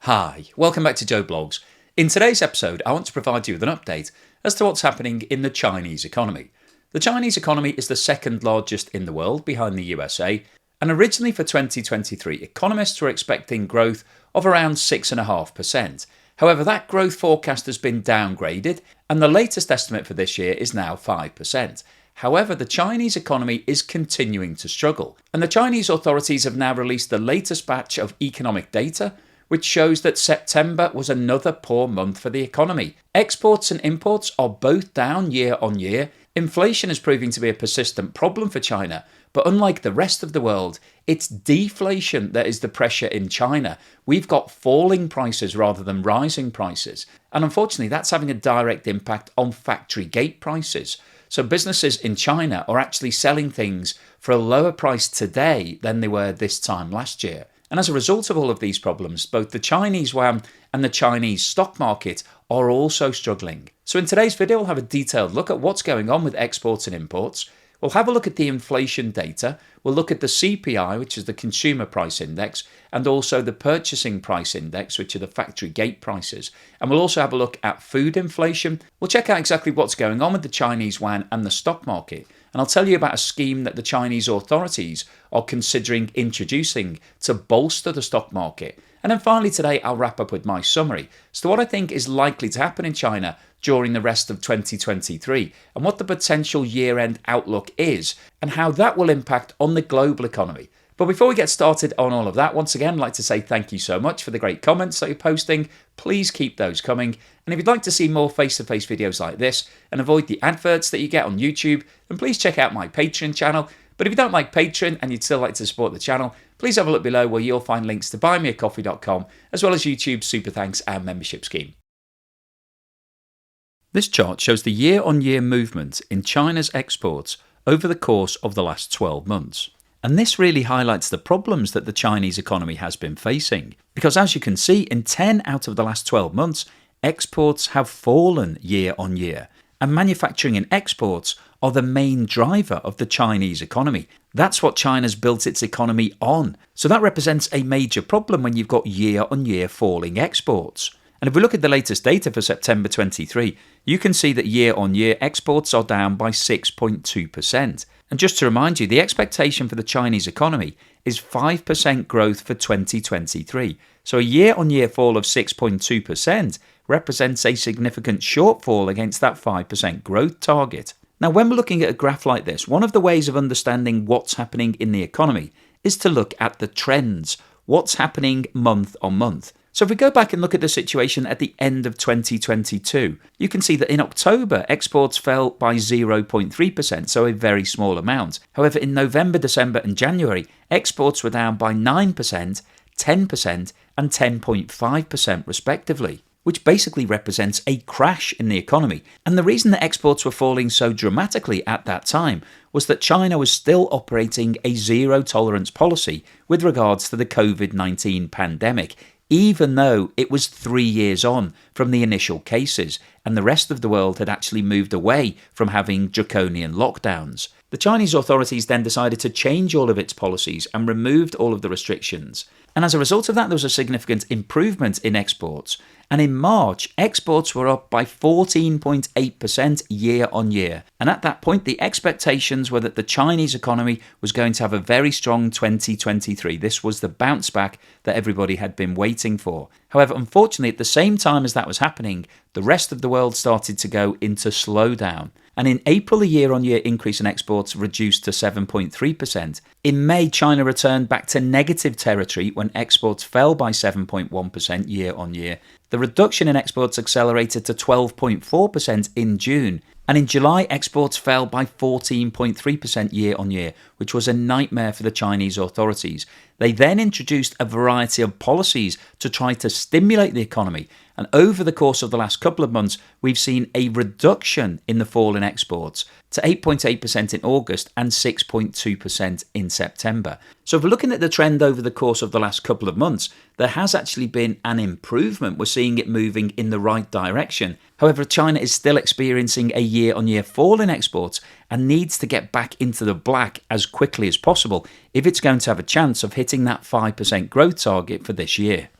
Hi, welcome back to Joe Blogs. In today's episode, I want to provide you with an update as to what's happening in the Chinese economy. The Chinese economy is the second largest in the world behind the USA, and originally for 2023, economists were expecting growth of around 6.5%. However, that growth forecast has been downgraded, and the latest estimate for this year is now 5%. However, the Chinese economy is continuing to struggle, and the Chinese authorities have now released the latest batch of economic data, which shows that September was another poor month for the economy. Exports and imports are both down year on year. Inflation is proving to be a persistent problem for China, but unlike the rest of the world, it's deflation that is the pressure in China. We've got falling prices rather than rising prices, and unfortunately that's having a direct impact on factory gate prices. So businesses in China are actually selling things for a lower price today than they were this time last year. And as a result of all of these problems, both the Chinese Yuan and the Chinese stock market are also struggling. So in today's video, we'll have a detailed look at what's going on with exports and imports. We'll have a look at the inflation data. We'll look at the CPI, which is the consumer price index, and also the purchasing price index, which are the factory gate prices. And we'll also have a look at food inflation. We'll check out exactly what's going on with the Chinese Yuan and the stock market. And I'll tell you about a scheme that the Chinese authorities are considering introducing to bolster the stock market. And then finally today, I'll wrap up with my summary as to what I think is likely to happen in China during the rest of 2023 and what the potential year-end outlook is and how that will impact on the global economy. But before we get started on all of that, once again, I'd like to say thank you so much for the great comments that you're posting. Please keep those coming. And if you'd like to see more face-to-face videos like this and avoid the adverts that you get on YouTube, then please check out my Patreon channel. But if you don't like Patreon and you'd still like to support the channel, please have a look below where you'll find links to buymeacoffee.com as well as YouTube's Super Thanks and membership scheme. This chart shows the year-on-year movement in China's exports over the course of the last 12 months. And this really highlights the problems that the Chinese economy has been facing. Because as you can see, in 10 out of the last 12 months, exports have fallen year on year. And manufacturing and exports are the main driver of the Chinese economy. That's what China's built its economy on. So that represents a major problem when you've got year on year falling exports. And if we look at the latest data for September 23, you can see that year on year exports are down by 6.2%. And just to remind you, the expectation for the Chinese economy is 5% growth for 2023. So a year-on-year fall of 6.2% represents a significant shortfall against that 5% growth target. Now, when we're looking at a graph like this, one of the ways of understanding what's happening in the economy is to look at the trends, what's happening month on month. So if we go back and look at the situation at the end of 2022, you can see that in October, exports fell by 0.3%, so a very small amount. However, in November, December and January, exports were down by 9%, 10% and 10.5% respectively, which basically represents a crash in the economy. And the reason that exports were falling so dramatically at that time was that China was still operating a zero-tolerance policy with regards to the COVID-19 pandemic, even though it was 3 years on from the initial cases and the rest of the world had actually moved away from having draconian lockdowns. The Chinese authorities then decided to change all of its policies and removed all of the restrictions. And as a result of that, there was a significant improvement in exports. And in March, exports were up by 14.8% year on year. And at that point, the expectations were that the Chinese economy was going to have a very strong 2023. This was the bounce back that everybody had been waiting for. However, unfortunately, at the same time as that was happening, the rest of the world started to go into slowdown. And in April, the year-on-year increase in exports reduced to 7.3%. In May, China returned back to negative territory when exports fell by 7.1% year-on-year. The reduction in exports accelerated to 12.4% in June. And in July, exports fell by 14.3% year-on-year, which was a nightmare for the Chinese authorities. They then introduced a variety of policies to try to stimulate the economy. And over the course of the last couple of months, we've seen a reduction in the fall in exports to 8.8% in August and 6.2% in September. So if we're looking at the trend over the course of the last couple of months, there has actually been an improvement. We're seeing it moving in the right direction. However, China is still experiencing a year-on-year fall in exports and needs to get back into the black as quickly as possible if it's going to have a chance of hitting that 5% growth target for this year.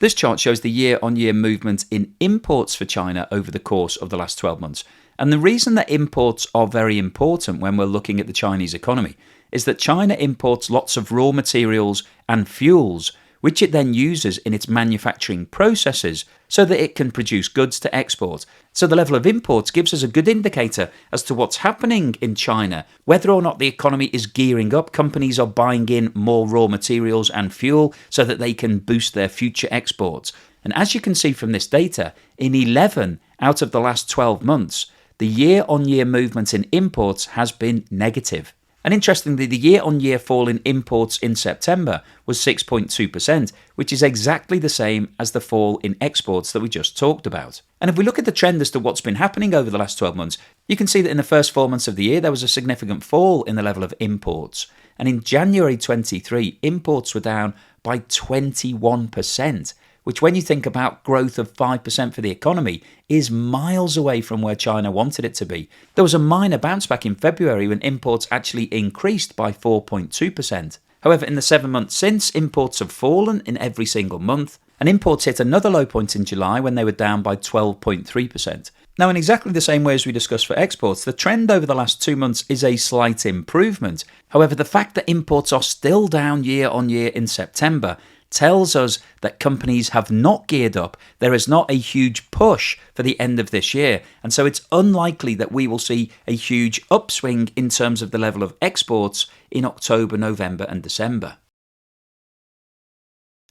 This chart shows the year-on-year movement in imports for China over the course of the last 12 months. And the reason that imports are very important when we're looking at the Chinese economy is that China imports lots of raw materials and fuels, which it then uses in its manufacturing processes so that it can produce goods to export. So the level of imports gives us a good indicator as to what's happening in China, whether or not the economy is gearing up. Companies are buying in more raw materials and fuel so that they can boost their future exports. And as you can see from this data, in 11 out of the last 12 months, the year-on-year movement in imports has been negative. And interestingly, the year-on-year fall in imports in September was 6.2%, which is exactly the same as the fall in exports that we just talked about. And if we look at the trend as to what's been happening over the last 12 months, you can see that in the first 4 months of the year, there was a significant fall in the level of imports. And in January 23, imports were down by 21%. Which, when you think about growth of 5% for the economy, is miles away from where China wanted it to be. There was a minor bounce back in February when imports actually increased by 4.2%. However, in the 7 months since, imports have fallen in every single month, and imports hit another low point in July when they were down by 12.3%. Now, in exactly the same way as we discussed for exports, the trend over the last 2 months is a slight improvement. However, the fact that imports are still down year on year in September tells us that companies have not geared up. There is not a huge push for the end of this year, and so it's unlikely that we will see a huge upswing in terms of the level of exports in October, November and December.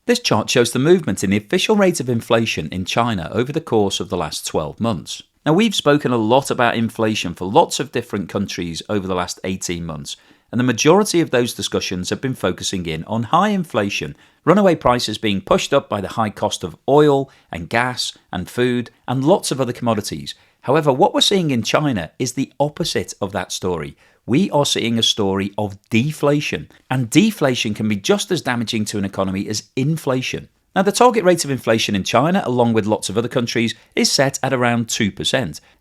This chart shows the movement in the official rate of inflation in China over the course of the last 12 months. Now, we've spoken a lot about inflation for lots of different countries over the last 18 months, and the majority of those discussions have been focusing in on high inflation, runaway prices being pushed up by the high cost of oil and gas and food and lots of other commodities. However, what we're seeing in China is the opposite of that story. We are seeing a story of deflation, and deflation can be just as damaging to an economy as inflation. Now, the target rate of inflation in China, along with lots of other countries, is set at around 2%.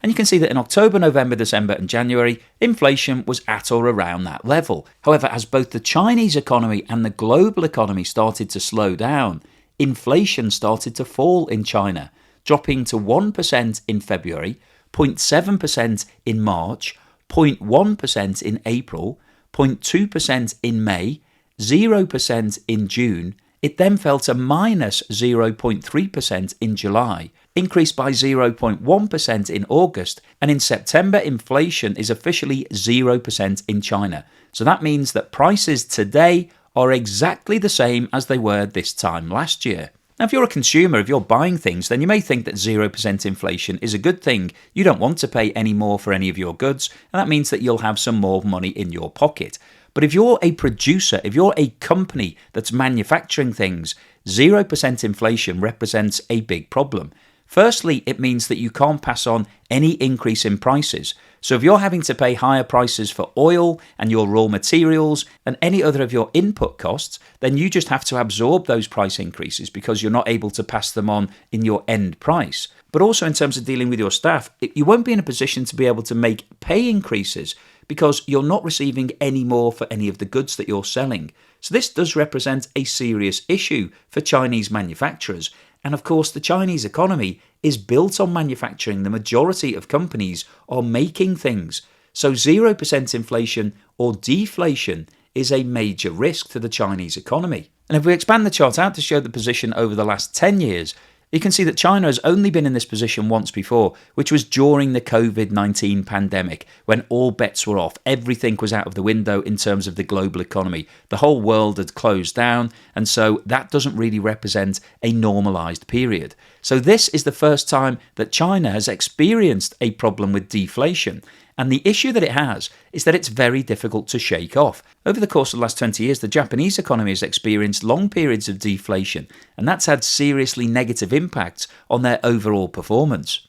And you can see that in October, November, December and January, inflation was at or around that level. However, as both the Chinese economy and the global economy started to slow down, inflation started to fall in China, dropping to 1% in February, 0.7% in March, 0.1% in April, 0.2% in May, 0% in June. It then fell to minus 0.3% in July, increased by 0.1% in August, and in September inflation is officially 0% in China. So that means that prices today are exactly the same as they were this time last year. Now, if you're a consumer, if you're buying things, then you may think that 0% inflation is a good thing. You don't want to pay any more for any of your goods, and that means that you'll have some more money in your pocket. But if you're a producer, if you're a company that's manufacturing things, 0% inflation represents a big problem. Firstly, it means that you can't pass on any increase in prices. So if you're having to pay higher prices for oil and your raw materials and any other of your input costs, then you just have to absorb those price increases because you're not able to pass them on in your end price. But also in terms of dealing with your staff, you won't be in a position to be able to make pay increases because you're not receiving any more for any of the goods that you're selling. So this does represent a serious issue for Chinese manufacturers. And of course, the Chinese economy is built on manufacturing. The majority of companies are making things. So 0% inflation or deflation is a major risk to the Chinese economy. And if we expand the chart out to show the position over the last 10 years, you can see that China has only been in this position once before, which was during the COVID-19 pandemic, when all bets were off. Everything was out of the window in terms of the global economy. The whole world had closed down, and so that doesn't really represent a normalized period. So this is the first time that China has experienced a problem with deflation. And the issue that it has is that it's very difficult to shake off. Over the course of the last 20 years, the Japanese economy has experienced long periods of deflation, and that's had seriously negative impacts on their overall performance.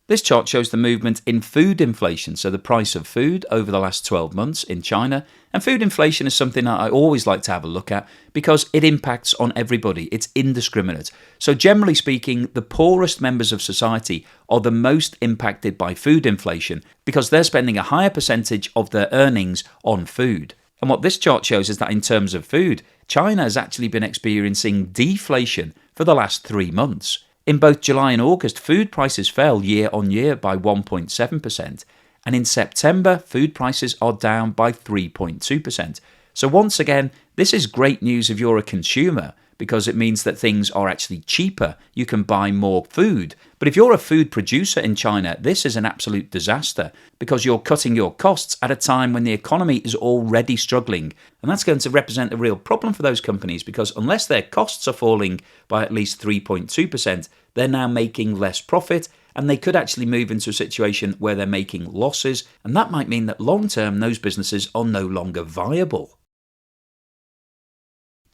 This chart shows the movement in food inflation, so the price of food over the last 12 months in China. And food inflation is something that I always like to have a look at because it impacts on everybody. It's indiscriminate. So generally speaking, the poorest members of society are the most impacted by food inflation because they're spending a higher percentage of their earnings on food. And what this chart shows is that in terms of food, China has actually been experiencing deflation for the last 3 months. In both July and August, food prices fell year on year by 1.7%, and in September, food prices are down by 3.2%. So once again, this is great news if you're a consumer, because it means that things are actually cheaper. You can buy more food. But if you're a food producer in China, this is an absolute disaster because you're cutting your costs at a time when the economy is already struggling. And that's going to represent a real problem for those companies because unless their costs are falling by at least 3.2%, they're now making less profit and they could actually move into a situation where they're making losses. And that might mean that long term, those businesses are no longer viable.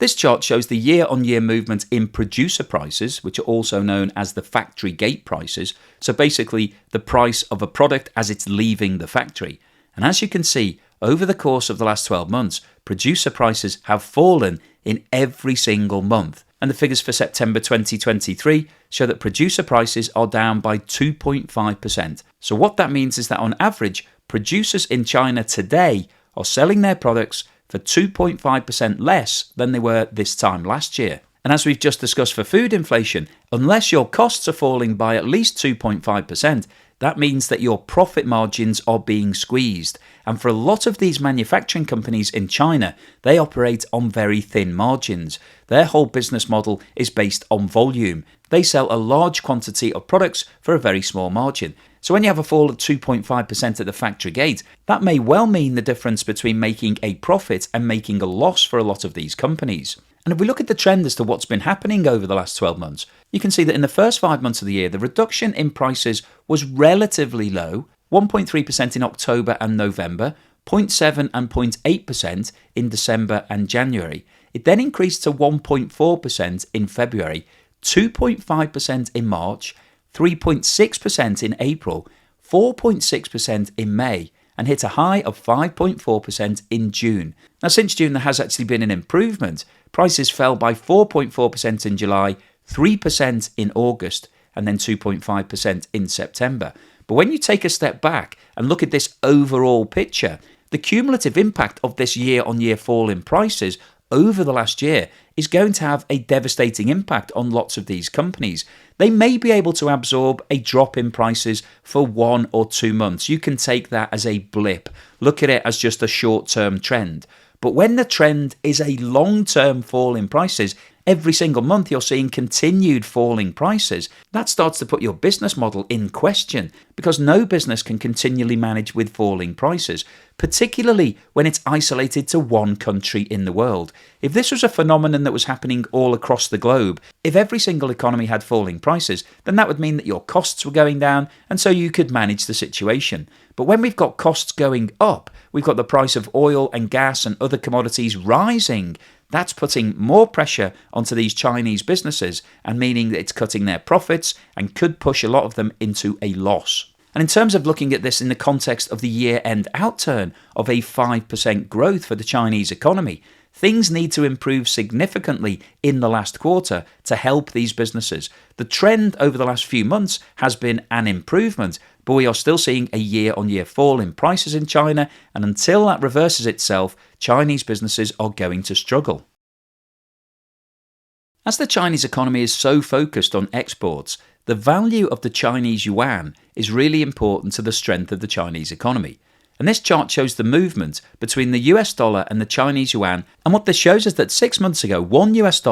This chart shows the year-on-year movement in producer prices, which are also known as the factory gate prices. So basically, the price of a product as it's leaving the factory. And as you can see, over the course of the last 12 months, producer prices have fallen in every single month. And the figures for September 2023 show that producer prices are down by 2.5%. So what that means is that on average, producers in China today are selling their products for 2.5% less than they were this time last year. And as we've just discussed for food inflation, unless your costs are falling by at least 2.5%, that means that your profit margins are being squeezed. And for a lot of these manufacturing companies in China, they operate on very thin margins. Their whole business model is based on volume. They sell a large quantity of products for a very small margin. So when you have a fall of 2.5% at the factory gate, that may well mean the difference between making a profit and making a loss for a lot of these companies. And if we look at the trend as to what's been happening over the last 12 months, you can see that in the first 5 months of the year, the reduction in prices was relatively low, 1.3% in October and November, 0.7 and 0.8% in December and January. It then increased to 1.4% in February, 2.5% in March, 3.6% in April, 4.6% in May, and hit a high of 5.4% in June. Now, since June, there has actually been an improvement. Prices fell by 4.4% in July, 3% in August, and then 2.5% in September. But when you take a step back and look at this overall picture, the cumulative impact of this year-on-year fall in prices over the last year is going to have a devastating impact on lots of these companies. They may be able to absorb a drop in prices for 1 or 2 months. You can take that as a blip. Look at it as just a short-term trend. But when the trend is a long-term fall in prices, every single month you're seeing continued falling prices, that starts to put your business model in question because no business can continually manage with falling prices, particularly when it's isolated to one country in the world. If this was a phenomenon that was happening all across the globe, if every single economy had falling prices, then that would mean that your costs were going down and so you could manage the situation. But when we've got costs going up, we've got the price of oil and gas and other commodities rising. That's putting more pressure onto these Chinese businesses and meaning that it's cutting their profits and could push a lot of them into a loss. And in terms of looking at this in the context of the year-end outturn of a 5% growth for the Chinese economy, things need to improve significantly in the last quarter to help these businesses. The trend over the last few months has been an improvement, but we are still seeing a year-on-year fall in prices in China, and until that reverses itself, Chinese businesses are going to struggle. As the Chinese economy is so focused on exports, the value of the Chinese yuan is really important to the strength of the Chinese economy. And this chart shows the movement between the US dollar and the Chinese yuan, and what this shows is that 6 months ago, $1 US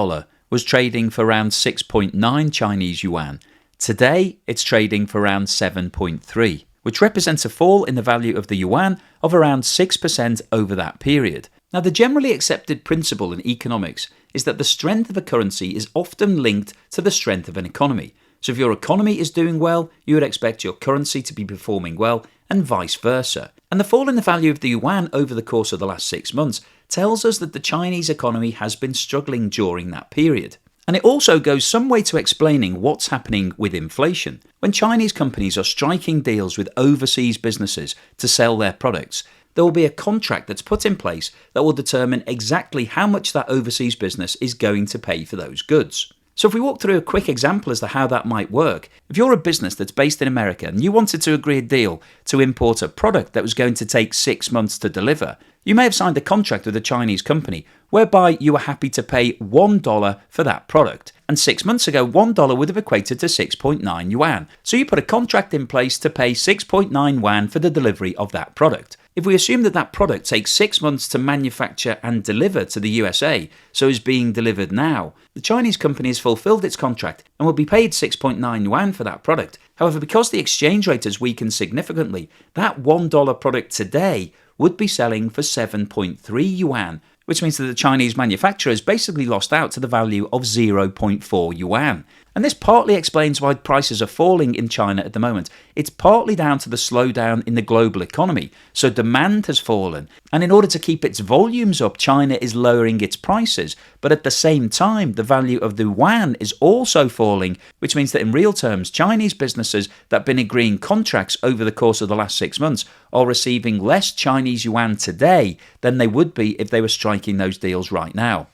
was trading for around 6.9 Chinese yuan. Today, it's trading for around 7.3, which represents a fall in the value of the yuan of around 6% over that period. Now, the generally accepted principle in economics is that the strength of a currency is often linked to the strength of an economy. So if your economy is doing well, you would expect your currency to be performing well, and vice versa. And the fall in the value of the yuan over the course of the last 6 months tells us that the Chinese economy has been struggling during that period. And it also goes some way to explaining what's happening with inflation. When Chinese companies are striking deals with overseas businesses to sell their products, there will be a contract that's put in place that will determine exactly how much that overseas business is going to pay for those goods. So if we walk through a quick example as to how that might work, if you're a business that's based in America and you wanted to agree a deal to import a product that was going to take 6 months to deliver, you may have signed a contract with a Chinese company whereby you were happy to pay $1 for that product. And 6 months ago, $1 would have equated to 6.9 yuan. So you put a contract in place to pay 6.9 yuan for the delivery of that product. If we assume that that product takes 6 months to manufacture and deliver to the USA, so is being delivered now, the Chinese company has fulfilled its contract and will be paid 6.9 yuan for that product. However, because the exchange rate has weakened significantly, that $1 product today would be selling for 7.3 yuan, which means that the Chinese manufacturer has basically lost out to the value of 0.4 yuan. And this partly explains why prices are falling in China at the moment. It's partly down to the slowdown in the global economy, so demand has fallen. And in order to keep its volumes up, China is lowering its prices. But at the same time, the value of the yuan is also falling, which means that in real terms, Chinese businesses that have been agreeing contracts over the course of the last 6 months are receiving less Chinese yuan today than they would be if they were striking those deals right now.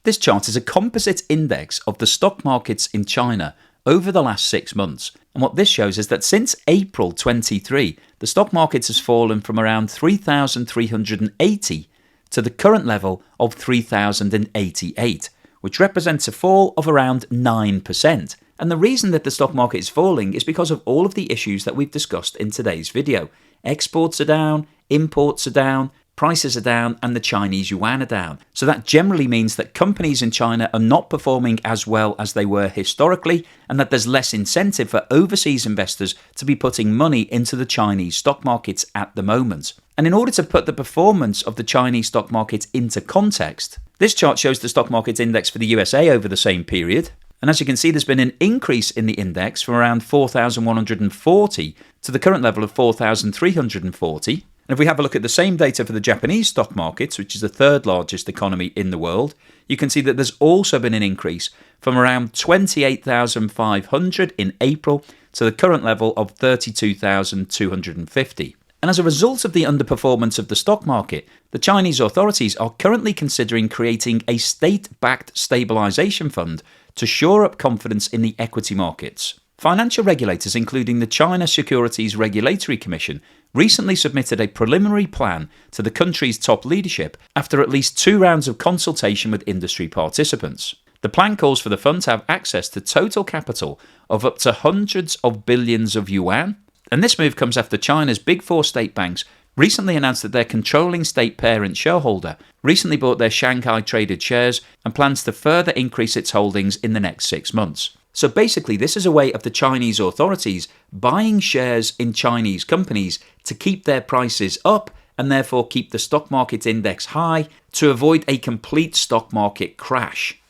This chart is a composite index of the stock markets in China over the last 6 months. And what this shows is that since April 23, the stock market has fallen from around 3,380 to the current level of 3,088, which represents a fall of around 9%. And the reason that the stock market is falling is because of all of the issues that we've discussed in today's video. Exports are down, imports are down, prices are down, and the Chinese yuan are down. So that generally means that companies in China are not performing as well as they were historically, and that there's less incentive for overseas investors to be putting money into the Chinese stock markets at the moment. And in order to put the performance of the Chinese stock market into context, this chart shows the stock market index for the USA over the same period. And as you can see, there's been an increase in the index from around 4,140 to the current level of 4,340. And if we have a look at the same data for the Japanese stock markets, which is the third largest economy in the world, you can see that there's also been an increase from around 28,500 in April to the current level of 32,250. And as a result of the underperformance of the stock market, the Chinese authorities are currently considering creating a state-backed stabilization fund to shore up confidence in the equity markets. Financial regulators, including the China Securities Regulatory Commission, recently submitted a preliminary plan to the country's top leadership after at least 2 rounds of consultation with industry participants. The plan calls for the fund to have access to total capital of up to hundreds of billions of yuan. And this move comes after China's big 4 state banks recently announced that their controlling state parent shareholder recently bought their Shanghai traded shares and plans to further increase its holdings in the next 6 months. So basically, this is a way of the Chinese authorities buying shares in Chinese companies to keep their prices up and therefore keep the stock market index high to avoid a complete stock market crash.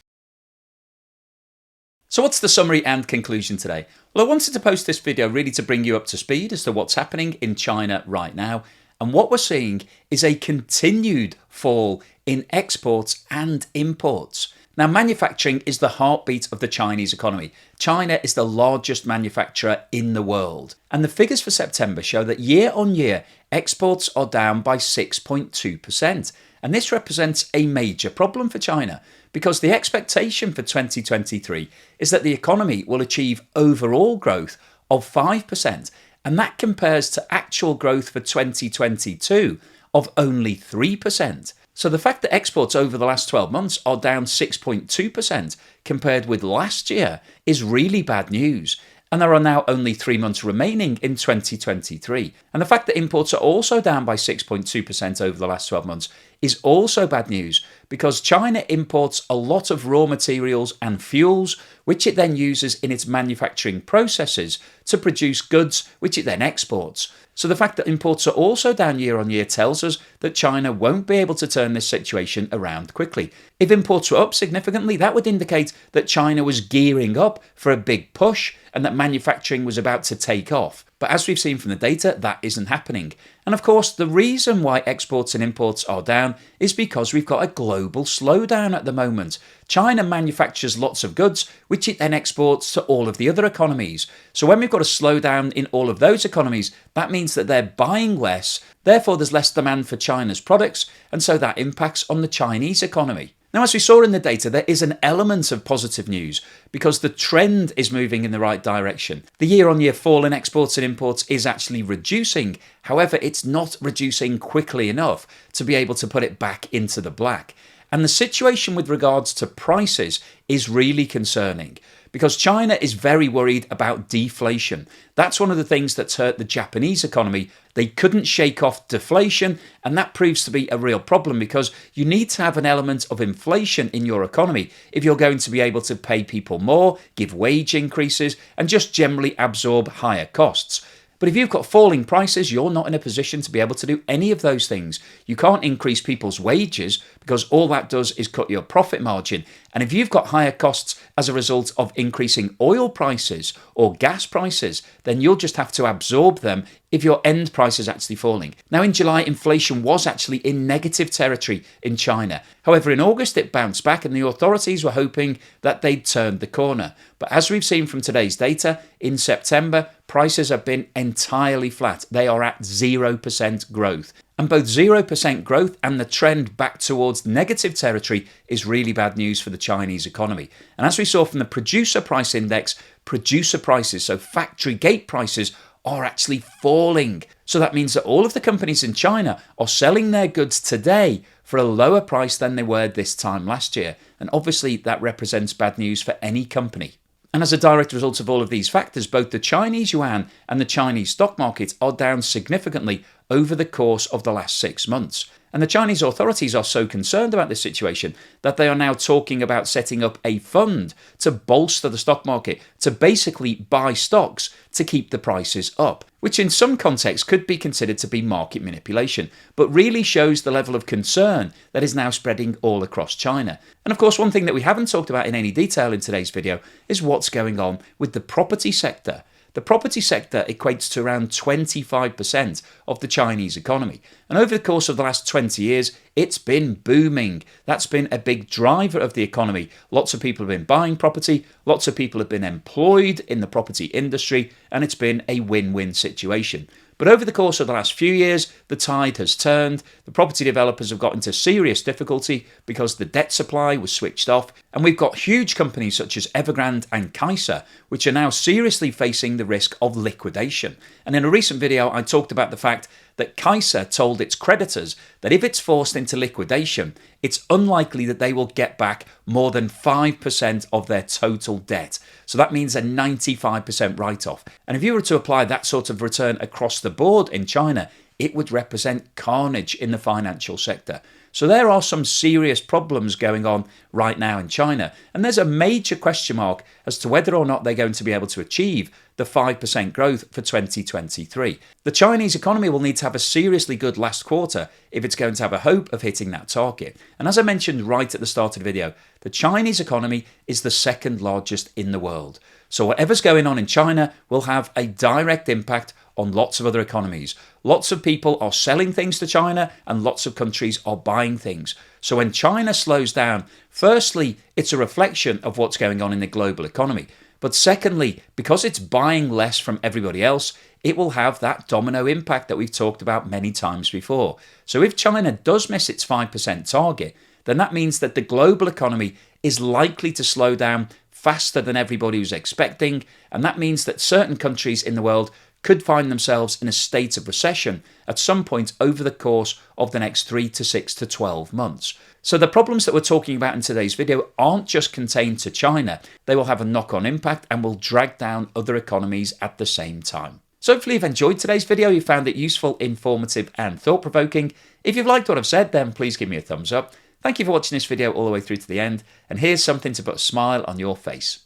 So what's the summary and conclusion today? Well, I wanted to post this video really to bring you up to speed as to what's happening in China right now. And what we're seeing is a continued fall in exports and imports. Now, manufacturing is the heartbeat of the Chinese economy. China is the largest manufacturer in the world. And the figures for September show that year on year, exports are down by 6.2%. And this represents a major problem for China because the expectation for 2023 is that the economy will achieve overall growth of 5%. And that compares to actual growth for 2022 of only 3%. So the fact that exports over the last 12 months are down 6.2% compared with last year is really bad news. And there are now only 3 months remaining in 2023. And the fact that imports are also down by 6.2% over the last 12 months is also bad news because China imports a lot of raw materials and fuels, which it then uses in its manufacturing processes to produce goods, which it then exports. So the fact that imports are also down year on year tells us that China won't be able to turn this situation around quickly. If imports were up significantly, that would indicate that China was gearing up for a big push and that manufacturing was about to take off. But as we've seen from the data, that isn't happening. And of course, the reason why exports and imports are down is because we've got a global slowdown at the moment. China manufactures lots of goods, which it then exports to all of the other economies. So when we've got a slowdown in all of those economies, that means that they're buying less. Therefore, there's less demand for China's products, and so that impacts on the Chinese economy. Now, as we saw in the data, there is an element of positive news because the trend is moving in the right direction. The year-on-year fall in exports and imports is actually reducing. However, it's not reducing quickly enough to be able to put it back into the black. And the situation with regards to prices is really concerning because China is very worried about deflation. That's one of the things that's hurt the Japanese economy. They couldn't shake off deflation, and that proves to be a real problem because you need to have an element of inflation in your economy if you're going to be able to pay people more, give wage increases, and just generally absorb higher costs. But if you've got falling prices, you're not in a position to be able to do any of those things. You can't increase people's wages because all that does is cut your profit margin. And if you've got higher costs as a result of increasing oil prices or gas prices, then you'll just have to absorb them if your end price is actually falling. Now, in July, inflation was actually in negative territory in China. However, in August, it bounced back and the authorities were hoping that they'd turned the corner. But as we've seen from today's data, in September, prices have been entirely flat. They are at 0% growth. And both 0% growth and the trend back towards negative territory is really bad news for the Chinese economy. And as we saw from the producer price index, producer prices, so factory gate prices, are actually falling. So that means that all of the companies in China are selling their goods today for a lower price than they were this time last year. And obviously that represents bad news for any company. And as a direct result of all of these factors, both the Chinese yuan and the Chinese stock market are down significantly over the course of the last 6 months. And the Chinese authorities are so concerned about this situation that they are now talking about setting up a fund to bolster the stock market, to basically buy stocks to keep the prices up, which in some contexts could be considered to be market manipulation, but really shows the level of concern that is now spreading all across China. And of course, one thing that we haven't talked about in any detail in today's video is what's going on with the property sector. The property sector equates to around 25% of the Chinese economy. And over the course of the last 20 years, it's been booming. That's been a big driver of the economy. Lots of people have been buying property, lots of people have been employed in the property industry, and it's been a win-win situation. But over the course of the last few years, the tide has turned. The property developers have got into serious difficulty because the debt supply was switched off. And we've got huge companies such as Evergrande and Kaiser, which are now seriously facing the risk of liquidation. And in a recent video, I talked about the fact that Kaiser told its creditors that if it's forced into liquidation, it's unlikely that they will get back more than 5% of their total debt. So that means a 95% write-off. And if you were to apply that sort of return across the board in China, it would represent carnage in the financial sector. So there are some serious problems going on right now in China. And there's a major question mark as to whether or not they're going to be able to achieve the 5% growth for 2023. The Chinese economy will need to have a seriously good last quarter if it's going to have a hope of hitting that target. And as I mentioned right at the start of the video, the Chinese economy is the second largest in the world. So whatever's going on in China will have a direct impact on lots of other economies. Lots of people are selling things to China and lots of countries are buying things. So when China slows down, firstly, it's a reflection of what's going on in the global economy. But secondly, because it's buying less from everybody else, it will have that domino impact that we've talked about many times before. So if China does miss its 5% target, then that means that the global economy is likely to slow down faster than everybody was expecting. And that means that certain countries in the world could find themselves in a state of recession at some point over the course of the next 3 to 6 to 12 months. So the problems that we're talking about in today's video aren't just contained to China. They will have a knock-on impact and will drag down other economies at the same time. So hopefully you've enjoyed today's video, you found it useful, informative and thought-provoking. If you've liked what I've said, then please give me a thumbs up. Thank you for watching this video all the way through to the end, and here's something to put a smile on your face.